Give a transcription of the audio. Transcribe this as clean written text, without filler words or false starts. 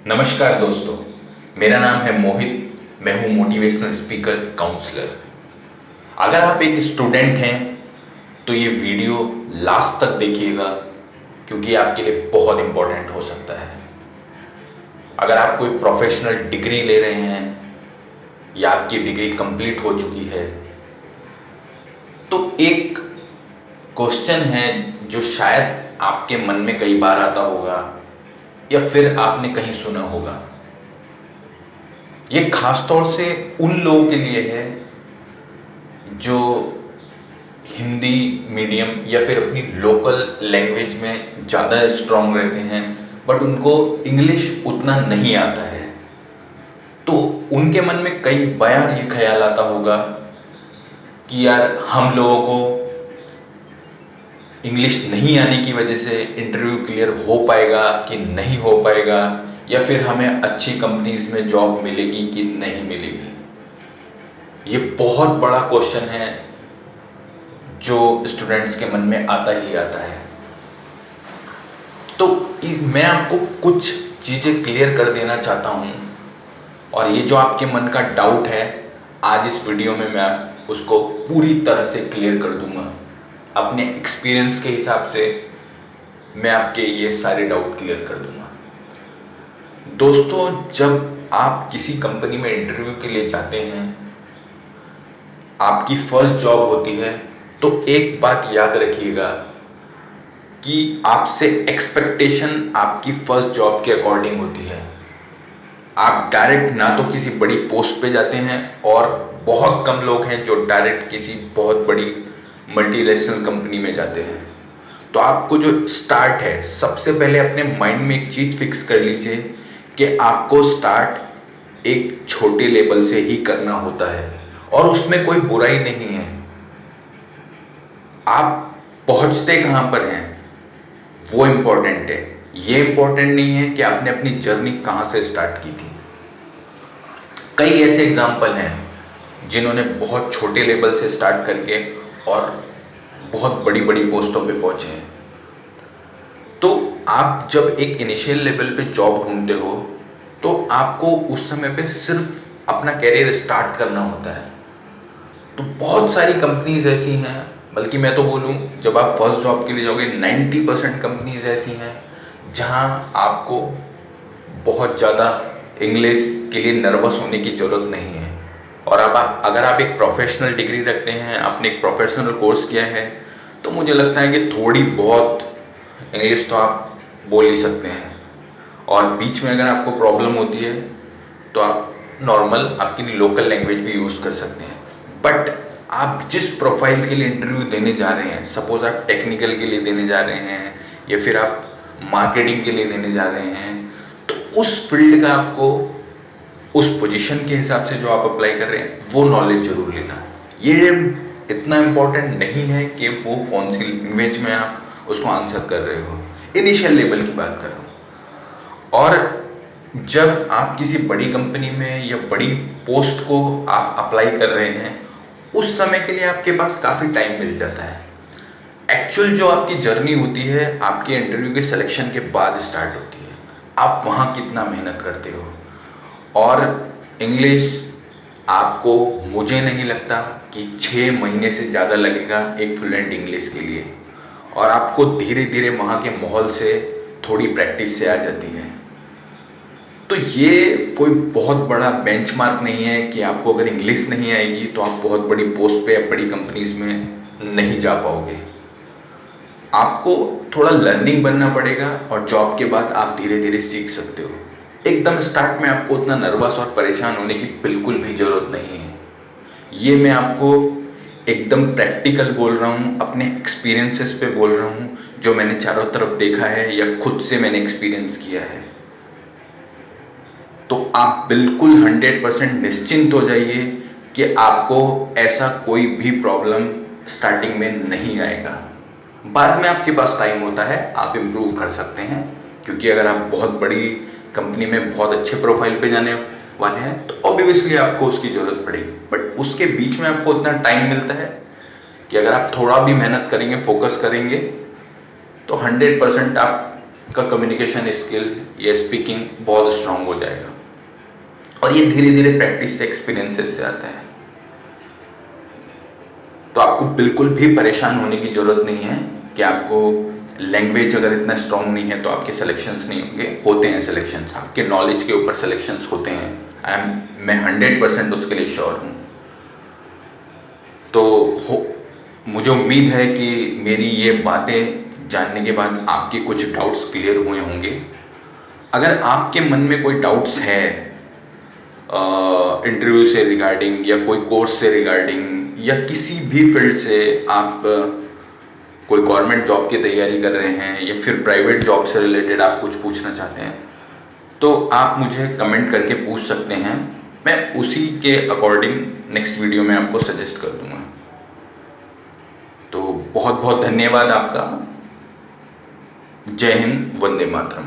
नमस्कार दोस्तों, मेरा नाम है मोहित। मैं हूं मोटिवेशनल स्पीकर काउंसलर। अगर आप एक स्टूडेंट हैं तो ये वीडियो लास्ट तक देखिएगा, क्योंकि आपके लिए बहुत इंपॉर्टेंट हो सकता है। अगर आप कोई प्रोफेशनल डिग्री ले रहे हैं या आपकी डिग्री कंप्लीट हो चुकी है, तो एक क्वेश्चन है जो शायद आपके मन में कई बार आता होगा या फिर आपने कहीं सुना होगा। ये खास तौर से उन लोगों के लिए है जो हिंदी मीडियम या फिर अपनी लोकल लैंग्वेज में ज़्यादा स्ट्रांग रहते हैं, बट उनको इंग्लिश उतना नहीं आता है। तो उनके मन में कई बार ये ख्याल आता होगा कि यार, हम लोगों को इंग्लिश नहीं आने की वजह से इंटरव्यू क्लियर हो पाएगा कि नहीं हो पाएगा, या फिर हमें अच्छी कंपनीज में जॉब मिलेगी कि नहीं मिलेगी। ये बहुत बड़ा क्वेश्चन है जो स्टूडेंट्स के मन में आता ही आता है। तो मैं आपको कुछ चीज़ें क्लियर कर देना चाहता हूँ, और ये जो आपके मन का डाउट है, आज इस वीडियो में मैं उसको पूरी तरह से क्लियर कर दूंगा। अपने एक्सपीरियंस के हिसाब से मैं आपके ये सारे डाउट क्लियर कर दूंगा। दोस्तों, जब आप किसी कंपनी में इंटरव्यू के लिए जाते हैं, आपकी फर्स्ट जॉब होती है, तो एक बात याद रखिएगा कि आपसे एक्सपेक्टेशन आपकी फर्स्ट जॉब के अकॉर्डिंग होती है। आप डायरेक्ट ना तो किसी बड़ी पोस्ट पे जाते हैं, और बहुत कम लोग हैं जो डायरेक्ट किसी बहुत बड़ी मल्टीनेशनल कंपनी में जाते हैं। तो आपको जो स्टार्ट है, सबसे पहले अपने माइंड में एक चीज फिक्स कर लीजिए कि आपको स्टार्ट एक छोटे लेवल से ही करना होता है, और उसमें कोई बुराई नहीं है। आप पहुंचते कहां पर हैं वो इंपॉर्टेंट है। ये इंपॉर्टेंट नहीं है कि आपने अपनी जर्नी कहां से स्टार्ट की थी। कई ऐसे एग्जाम्पल हैं जिन्होंने बहुत छोटे लेवल से स्टार्ट करके और बहुत बड़ी बड़ी पोस्टों पे पहुंचे हैं। तो आप जब एक इनिशियल लेवल पे जॉब ढूंढते हो, तो आपको उस समय पे सिर्फ अपना कैरियर स्टार्ट करना होता है। तो बहुत सारी कंपनीज ऐसी हैं, बल्कि मैं तो बोलूं, जब आप फर्स्ट जॉब के लिए जाओगे, 90% कंपनीज ऐसी हैं जहां आपको बहुत ज़्यादा इंग्लिश के लिए नर्वस होने की ज़रूरत नहीं है। और अब अगर आप एक प्रोफेशनल डिग्री रखते हैं, आपने एक प्रोफेशनल कोर्स किया है, तो मुझे लगता है कि थोड़ी बहुत इंग्लिश तो आप बोल ही सकते हैं। और बीच में अगर आपको प्रॉब्लम होती है तो आप नॉर्मल आपकी लोकल लैंग्वेज भी यूज़ कर सकते हैं। बट आप जिस प्रोफाइल के लिए इंटरव्यू देने जा रहे हैं, सपोज आप टेक्निकल के लिए देने जा रहे हैं या फिर आप मार्केटिंग के लिए देने जा रहे हैं, तो उस फील्ड का आपको उस पोजीशन के हिसाब से जो आप अप्लाई कर रहे हैं वो नॉलेज जरूर लेना। ये इतना इम्पोर्टेंट नहीं है कि वो कौन सी लैंग्वेज में आप उसको आंसर कर रहे हो। इनिशियल लेवल की बात कर रहा हूँ। और जब आप किसी बड़ी कंपनी में या बड़ी पोस्ट को आप अप्लाई कर रहे हैं, उस समय के लिए आपके पास काफ़ी टाइम मिल जाता है। एक्चुअल जो आपकी जर्नी होती है, आपके इंटरव्यू के सिलेक्शन के बाद स्टार्ट होती है। आप वहाँ कितना मेहनत करते हो। और इंग्लिश आपको, मुझे नहीं लगता कि 6 महीने से ज़्यादा लगेगा एक फ्लुएंट इंग्लिश के लिए, और आपको धीरे धीरे वहाँ के माहौल से थोड़ी प्रैक्टिस से आ जाती है। तो ये कोई बहुत बड़ा बेंचमार्क नहीं है कि आपको अगर इंग्लिश नहीं आएगी तो आप बहुत बड़ी पोस्ट पे या बड़ी कंपनीज में नहीं जा पाओगे। आपको थोड़ा लर्निंग बनना पड़ेगा, और जॉब के बाद आप धीरे धीरे सीख सकते हो। एकदम स्टार्ट में आपको उतना नर्वस और परेशान होने की बिल्कुल भी जरूरत नहीं है। ये मैं आपको एकदम प्रैक्टिकल बोल रहा हूँ, अपने एक्सपीरियंसेस पे बोल रहा हूँ, जो मैंने चारों तरफ देखा है या खुद से मैंने एक्सपीरियंस किया है। तो आप बिल्कुल 100% निश्चिंत हो जाइए कि आपको ऐसा कोई भी प्रॉब्लम स्टार्टिंग में नहीं आएगा। बाद में आपके पास टाइम होता है, आप इम्प्रूव कर सकते हैं, क्योंकि अगर आप बहुत बड़ी कंपनी में बहुत अच्छे प्रोफाइल पे जाने वाले हैं तो ऑब्वियसली आपको उसकी ज़रूरत पड़ेगी। बट उसके बीच में आपको उतना टाइम मिलता है कि अगर आप थोड़ा भी मेहनत करेंगे, फोकस करेंगे, तो 100% आप का कम्युनिकेशन स्किल या स्पीकिंग बहुत स्ट्रांग हो जाएगा। और ये धीरे धीरे प्रैक्टिस से, एक्सपीरियंसेस से आता है। तो आपको बिल्कुल भी परेशान होने की जरूरत नहीं है कि आपको लैंग्वेज अगर इतना स्ट्रांग नहीं है तो आपके सिलेक्शंस नहीं होंगे। होते हैं सिलेक्शंस, आपके नॉलेज के ऊपर सिलेक्शंस होते हैं। मैं 100% उसके लिए श्योर हूं। तो मुझे उम्मीद है कि मेरी ये बातें जानने के बाद आपके कुछ डाउट्स क्लियर हुए होंगे। अगर आपके मन में कोई डाउट्स है इंटरव्यू से रिगार्डिंग या कोई कोर्स से रिगार्डिंग या किसी भी फील्ड से, आप कोई गवर्नमेंट जॉब की तैयारी कर रहे हैं या फिर प्राइवेट जॉब से रिलेटेड आप कुछ पूछना चाहते हैं, तो आप मुझे कमेंट करके पूछ सकते हैं। मैं उसी के अकॉर्डिंग नेक्स्ट वीडियो में आपको सजेस्ट कर दूंगा। तो बहुत बहुत धन्यवाद आपका। जय हिंद, वंदे मातरम।